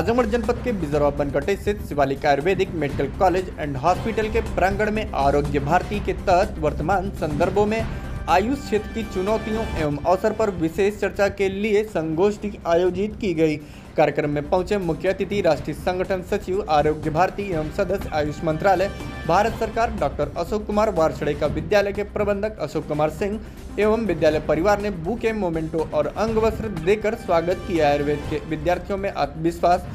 आजमगढ़ जनपद के बिजरवा बनकटे स्थित Shivalik Ayurvedic medical college and hospital के प्रांगण में आरोग्य भारती के तहत वर्तमान संदर्भों में आयुष क्षेत्र की चुनौतियों एवं अवसर पर विशेष चर्चा के लिए संगोष्ठी आयोजित की गई। कार्यक्रम में पहुंचे मुख्य अतिथि राष्ट्रीय संगठन सचिव आरोग्य भारती एवं सदस्य आयुष मंत्रालय भारत सरकार डॉक्टर अशोक कुमार वार्षड़े का विद्यालय के प्रबंधक अशोक कुमार सिंह एवं विद्यालय परिवार ने बुके, मोमेंटो और अंग वस्त्र देकर स्वागत किया। आयुर्वेद के विद्यार्थियों में आत्मविश्वास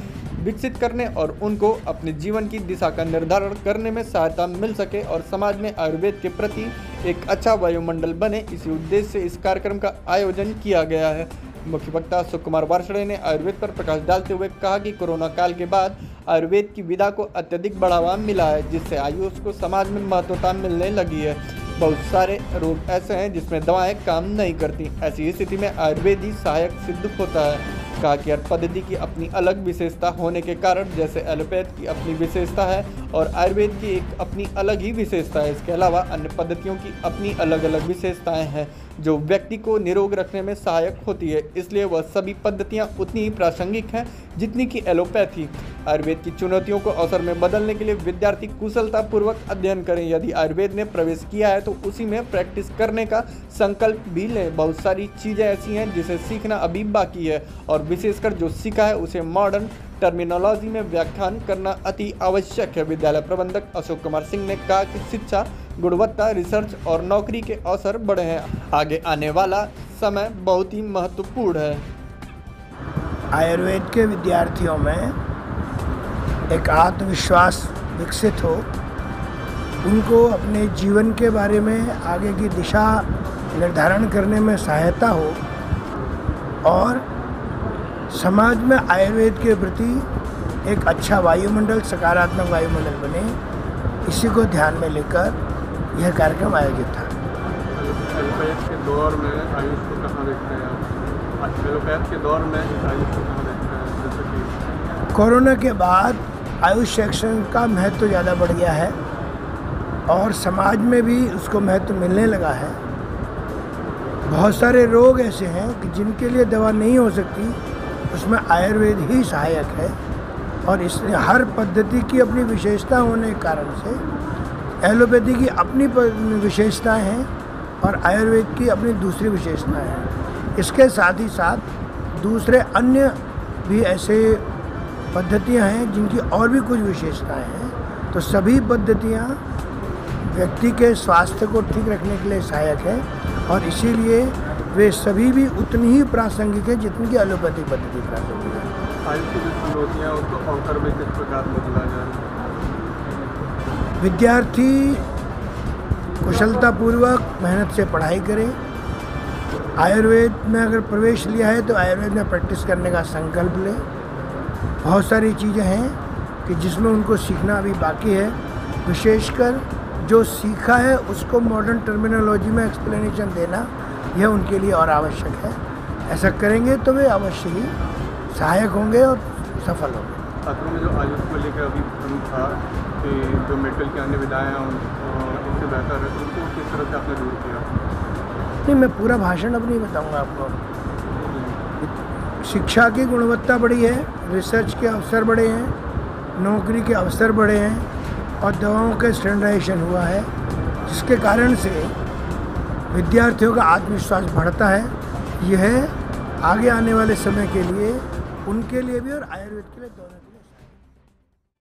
विकसित करने और उनको अपने जीवन की दिशा का निर्धारण करने में सहायता मिल सके और समाज में आयुर्वेद के प्रति एक अच्छा वायुमंडल बने, इसी उद्देश्य से इस कार्यक्रम का आयोजन किया गया है। मुख्य वक्ता अशोक कुमार वार्षड़े ने आयुर्वेद पर प्रकाश डालते हुए कहा कि कोरोना काल के बाद आयुर्वेद की विधा को अत्यधिक बढ़ावा मिला है, जिससे आयुष को समाज में महत्वता मिलने लगी है। बहुत सारे रोग ऐसे हैं जिसमें दवाएं काम नहीं करती, ऐसी स्थिति में आयुर्वेद ही सहायक सिद्ध होता है। कहा कि हर पद्धति की अपनी अलग विशेषता होने के कारण जैसे एलोपैथ की अपनी विशेषता है और आयुर्वेद की एक अपनी अलग ही विशेषता है, इसके अलावा अन्य पद्धतियों की अपनी अलग अलग विशेषताएं हैं जो व्यक्ति को निरोग रखने में सहायक होती है। इसलिए वह सभी पद्धतियां उतनी ही प्रासंगिक हैं जितनी कि एलोपैथी। आयुर्वेद की चुनौतियों को अवसर में बदलने के लिए विद्यार्थी कुशलतापूर्वक अध्ययन करें। यदि आयुर्वेद ने प्रवेश किया है तो उसी में प्रैक्टिस करने का संकल्प भी लें। बहुत सारी चीज़ें ऐसी हैं जिसे सीखना अभी बाकी है और विशेषकर जो सीखा है उसे मॉडर्न टर्मिनोलॉजी में व्याख्यान करना अति आवश्यक है। विद्यालय प्रबंधक अशोक कुमार सिंह ने कहा कि शिक्षा, गुणवत्ता, रिसर्च और नौकरी के अवसर बढ़े हैं। आगे आने वाला समय बहुत ही महत्वपूर्ण है। आयुर्वेद के विद्यार्थियों में एक आत्मविश्वास विकसित हो, उनको अपने जीवन के बारे में आगे की दिशा निर्धारण करने में सहायता हो और समाज में आयुर्वेद के प्रति एक अच्छा वायुमंडल, सकारात्मक वायुमंडल बने, इसी को ध्यान में लेकर यह कार्यक्रम आयोजित था। एलोपैथ के दौर में आयुष को कहाँ देखते हैं आप? एलोपैथ के दौर में आयुष को कहाँ देखते हैं? जैसे कि कोरोना के बाद आयुष शिक्षण का महत्व ज़्यादा बढ़ गया है और समाज में भी उसको महत्व मिलने लगा है। बहुत सारे रोग ऐसे हैं कि जिनके लिए दवा नहीं हो सकती, उसमें आयुर्वेद ही सहायक है और इसलिए हर पद्धति की अपनी विशेषता होने के कारण से एलोपैथी की अपनी विशेषताएं हैं और आयुर्वेद की अपनी दूसरी विशेषताएं हैं। इसके साथ ही साथ दूसरे अन्य भी ऐसे पद्धतियां हैं जिनकी और भी कुछ विशेषताएं हैं। तो सभी पद्धतियां व्यक्ति के स्वास्थ्य को ठीक रखने के लिए सहायक है और इसीलिए वे सभी भी उतनी ही प्रासंगिक है जितनी कि एलोपैथिक पद्धति प्रासंगिक है। आयुष की जो चुनौतियाँ उसको अवसर में किस प्रकार बदला जाए? विद्यार्थी कुशलतापूर्वक मेहनत से पढ़ाई करें। आयुर्वेद में अगर प्रवेश लिया है तो आयुर्वेद में प्रैक्टिस करने का संकल्प लें। बहुत सारी चीज़ें हैं कि जिसमें उनको सीखना अभी बाकी है। विशेषकर जो सीखा है उसको मॉडर्न टर्मिनोलॉजी में एक्सप्लेनेशन देना यह उनके लिए और आवश्यक है। ऐसा करेंगे तो वे अवश्य ही सहायक होंगे और सफल होंगे। छात्रों में जो आयुष को लेकर अभी भ्रम था कि जो मेडिकल की अन्य विधाएँ हैं इससे बेहतर है, तो उनको किस तरह से आपने दूर किया? नहीं, मैं पूरा भाषण अब नहीं बताऊंगा आपको। शिक्षा की गुणवत्ता बढ़ी है, रिसर्च के अवसर बढ़े हैं, नौकरी के अवसर बढ़े हैं और दवाओं का स्टैंडर्डाइजेशन हुआ है, जिसके कारण से विद्यार्थियों का आत्मविश्वास बढ़ता है। यह आगे आने वाले समय के लिए उनके लिए भी और आयुर्वेद के लिए दोनों के लिए